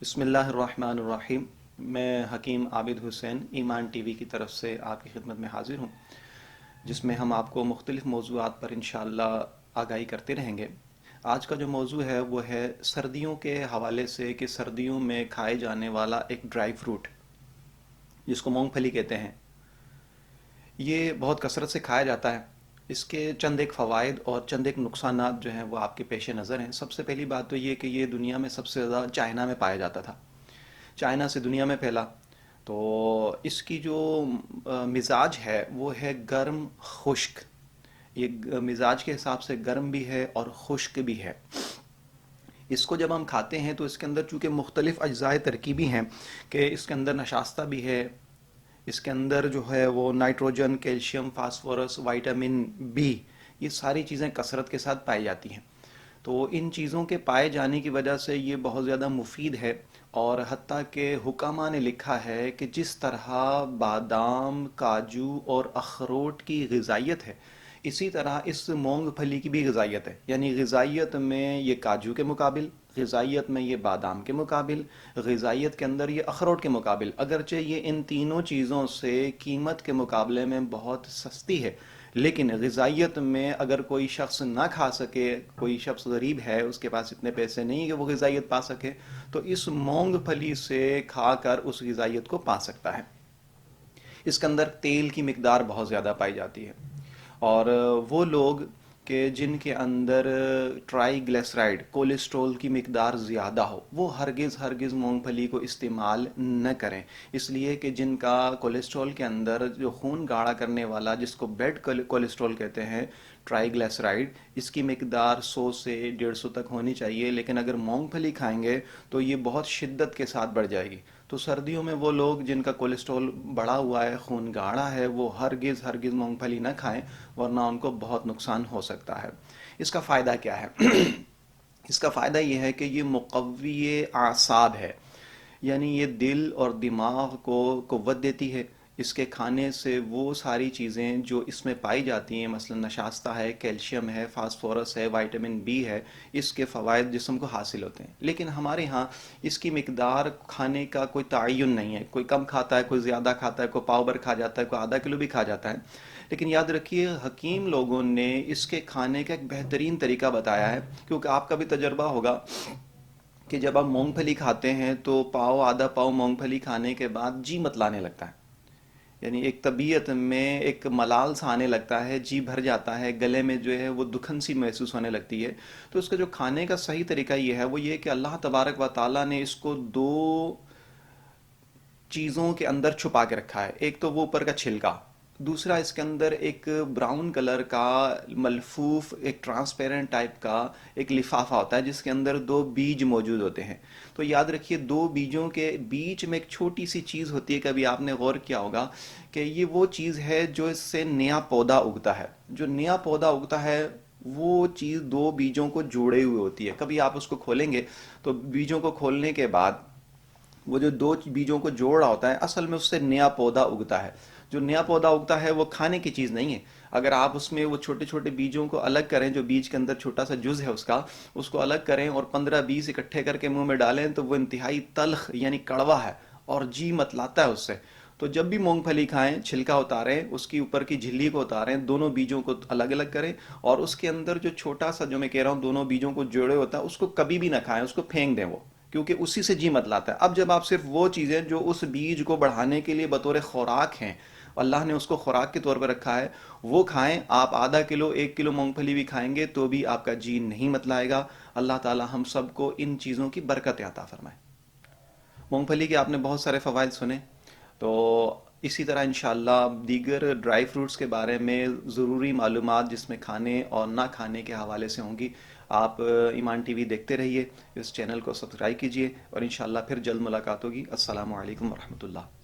بسم اللہ الرحمن الرحیم۔ میں حکیم عابد حسین ایمان ٹی وی کی طرف سے آپ کی خدمت میں حاضر ہوں، جس میں ہم آپ کو مختلف موضوعات پر انشاءاللہ آگاہی کرتے رہیں گے۔ آج کا جو موضوع ہے وہ ہے سردیوں کے حوالے سے کہ سردیوں میں کھائے جانے والا ایک ڈرائی فروٹ جس کو مونگ پھلی کہتے ہیں، یہ بہت کثرت سے کھایا جاتا ہے۔ اس کے چند ایک فوائد اور چند ایک نقصانات جو ہیں وہ آپ کے پیش نظر ہیں۔ سب سے پہلی بات تو یہ کہ یہ دنیا میں سب سے زیادہ چائنا میں پایا جاتا تھا، چائنا سے دنیا میں پھیلا۔ تو اس کی جو مزاج ہے وہ ہے گرم خشک، یہ مزاج کے حساب سے گرم بھی ہے اور خشک بھی ہے۔ اس کو جب ہم کھاتے ہیں تو اس کے اندر چونکہ مختلف اجزاء ترکیبی ہیں کہ اس کے اندر نشاستہ بھی ہے، اس کے اندر جو ہے وہ nitrogen, calcium, phosphorus, vitamin B, یہ ساری چیزیں کثرت کے ساتھ پائی جاتی ہیں۔ تو ان چیزوں کے پائے جانے کی وجہ سے یہ بہت زیادہ مفید ہے، اور حتیٰ کہ حکماء نے لکھا ہے کہ جس طرح بادام، کاجو اور اخروٹ کی غذائیت ہے، اسی طرح اس مونگ پھلی کی بھی غذائیت ہے۔ یعنی غذائیت میں یہ کاجو کے مقابل، غذائیت میں یہ بادام کے مقابل، غذائیت کے اندر یہ اخروٹ کے مقابل، اگرچہ یہ ان تینوں چیزوں سے قیمت کے مقابلے میں بہت سستی ہے، لیکن غذائیت میں اگر کوئی شخص نہ کھا سکے، کوئی شخص غریب ہے، اس کے پاس اتنے پیسے نہیں کہ وہ غذائیت پا سکے، تو اس مونگ پھلی سے کھا کر اس غذائیت کو پا سکتا ہے۔ اس کے اندر تیل کی مقدار بہت زیادہ پائی جاتی ہے، اور وہ لوگ کہ جن کے اندر ٹرائی گلیسرائڈ کولیسٹرول کی مقدار زیادہ ہو، وہ ہرگز مونگ پھلی کو استعمال نہ کریں، اس لیے کہ جن کا کولیسٹرول کے اندر جو خون گاڑھا کرنے والا، جس کو بیڈ کولیسٹرول کہتے ہیں، ٹرائی گلیسرائڈ، اس کی مقدار 100 سے 150 تک ہونی چاہیے، لیکن اگر مونگ پھلی کھائیں گے تو یہ بہت شدت کے ساتھ بڑھ جائے گی۔ تو سردیوں میں وہ لوگ جن کا کولیسٹرول بڑھا ہوا ہے، خون گاڑھا ہے، وہ ہرگز مونگ پھلی نہ کھائیں، ورنہ ان کو بہت نقصان ہو سکتا ہے۔ اس کا فائدہ کیا ہے؟ اس کا فائدہ یہ ہے کہ یہ مقوی اعصاب ہے، یعنی یہ دل اور دماغ کو قوت دیتی ہے۔ اس کے کھانے سے وہ ساری چیزیں جو اس میں پائی جاتی ہیں، مثلا نشاستہ ہے، کیلشیم ہے، فاسفورس ہے، وائٹامن بی ہے، اس کے فوائد جسم کو حاصل ہوتے ہیں۔ لیکن ہمارے ہاں اس کی مقدار کھانے کا کوئی تعین نہیں ہے، کوئی کم کھاتا ہے، کوئی زیادہ کھاتا ہے، کوئی پاؤ بھر کھا جاتا ہے، کوئی آدھا کلو بھی کھا جاتا ہے۔ لیکن یاد رکھیے، حکیم لوگوں نے اس کے کھانے کا ایک بہترین طریقہ بتایا ہے، کیونکہ آپ کا بھی تجربہ ہوگا کہ جب آپ مونگ پھلی کھاتے ہیں تو آدھا پاؤ مونگ پھلی کھانے کے بعد جی متلانے لگتا ہے، یعنی ایک طبیعت میں ایک ملال سا آنے لگتا ہے، جی بھر جاتا ہے، گلے میں جو ہے وہ دکھن سی محسوس ہونے لگتی ہے۔ تو اس کا جو کھانے کا صحیح طریقہ یہ ہے، وہ یہ کہ اللہ تبارک و تعالیٰ نے اس کو دو چیزوں کے اندر چھپا کے رکھا ہے۔ ایک تو وہ اوپر کا چھلکا، دوسرا اس کے اندر ایک براؤن کلر کا ملفوف، ایک ٹرانسپیرنٹ ٹائپ کا ایک لفافہ ہوتا ہے، جس کے اندر دو بیج موجود ہوتے ہیں۔ تو یاد رکھیے، دو بیجوں کے بیچ میں ایک چھوٹی سی چیز ہوتی ہے، کبھی آپ نے غور کیا ہوگا کہ یہ وہ چیز ہے جو اس سے نیا پودا اگتا ہے۔ جو نیا پودا اگتا ہے وہ چیز دو بیجوں کو جوڑے ہوئے ہوتی ہے۔ کبھی آپ اس کو کھولیں گے تو بیجوں کو کھولنے کے بعد وہ جو دو بیجوں کو جوڑ رہا ہوتا ہے، اصل میں اس سے نیا پودا اگتا ہے۔ جو نیا پودا اگتا ہے وہ کھانے کی چیز نہیں ہے۔ اگر آپ اس میں وہ چھوٹے چھوٹے بیجوں کو الگ کریں، جو بیج کے اندر چھوٹا سا جز ہے اس کو الگ کریں اور 15-20 اکٹھے کر کے منہ میں ڈالیں، تو وہ انتہائی تلخ یعنی کڑوا ہے اور جی متلاتا ہے اس سے۔ تو جب بھی مونگ پھلی کھائیں، چھلکا اتاریں، اس کی اوپر کی جھلی کو اتاریں، دونوں بیجوں کو الگ الگ کریں، اور اس کے اندر جو چھوٹا سا، جو میں کہہ رہا ہوں دونوں بیجوں کو جوڑے ہوتا ہے، اس کو کبھی بھی نہ کھائیں، اس کو پھینک دیں وہ، کیونکہ اسی سے جی متلاتا ہے۔ اب جب آپ صرف وہ چیزیں جو اس بیج کو بڑھانے کے لیے بطور خوراک ہیں، اللہ نے اس کو خوراک کے طور پر رکھا ہے، وہ کھائیں۔ آپ آدھا کلو، 1 کلو مونگ پھلی بھی کھائیں گے تو بھی آپ کا جی نہیں متلائے گا۔ اللہ تعالی ہم سب کو ان چیزوں کی برکت عطا فرمائے۔ مونگ پھلی کے آپ نے بہت سارے فوائد سنے، تو اسی طرح انشاءاللہ دیگر ڈرائی فروٹس کے بارے میں ضروری معلومات جس میں کھانے اور نہ کھانے کے حوالے سے ہوں گی۔ آپ ایمان ٹی وی دیکھتے رہیے، اس چینل کو سبسکرائب کیجیے، اور انشاءاللہ پھر جلد ملاقات ہوگی۔ السلام علیکم ورحمۃ اللہ۔